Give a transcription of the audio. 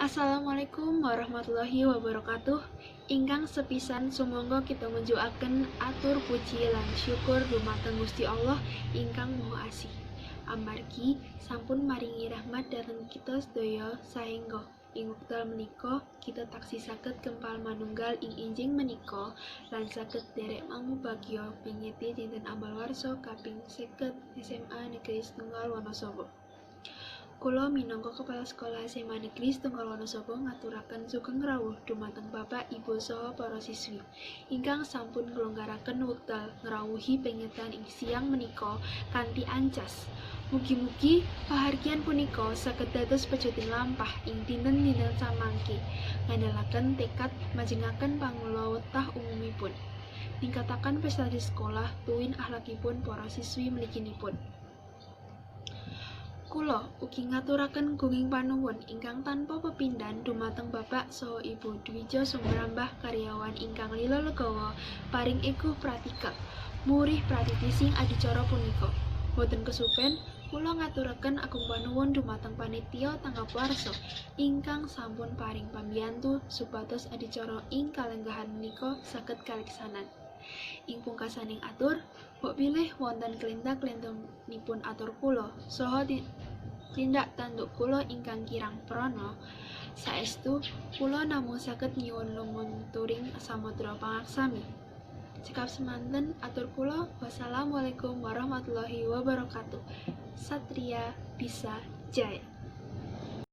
Assalamualaikum warahmatullahi wabarakatuh. Ingkang sepisan sumangga kita ngunjukaken atur puji lan syukur dumateng Gusti Allah ingkang Maha Asih. Amargi sampun maringi rahmat dhateng kita sedaya saengga ing wekdal menika kita taksih saged kempal manunggal ing enjing menika lan saged derek mangu bagya pingeti dinten ambal warsa kaping 50 SMA Negeri Setunggal Wonosobo. Kula minangka Kepala Sekolah SMA Negeri Setunggal Wonosobo ngaturaken sugeng rawuh dumateng Bapak, Ibu saha para siswi ingkang sampun nglonggaraken wekdal ngrawuhi pengetan ing siang menika kanthi ancas. Mugi-mugi pahargyan punika saged dados pecuting lampah ing dinten-dinten samangke ngandhalaken tekad majengaken pangula wetah umumipun. Ningkataken prestasi sekolah tuwin akhlakipun para siswi mliginipun. Kula ugi ngaturaken gunging panuwun ingkang tanpa pepindhan dumateng Bapak saha Ibu Dwija Sumrambah karyawan ingkang lila legawa paring ego pratika murih pratiti sing adicara punika. Boten kesupen kula ngaturaken agung panuwun dumateng panitia tanggap warsa ingkang sampun paring pambiyantu supados adicara ing kalenggahan menika saged kaleksanan. Ing pungkasaning atur, mbok pilih wonten kelintak-kelintunipun atur kula saha tindak tanduk kula ingkang kirang prana. Saestu kula namung saged nyuwun lumunturing samudra pangaksami. Cekap semanten atur kula. Wassalamualaikum warahmatullahi wabarakatuh. Satria Bisa Jaya.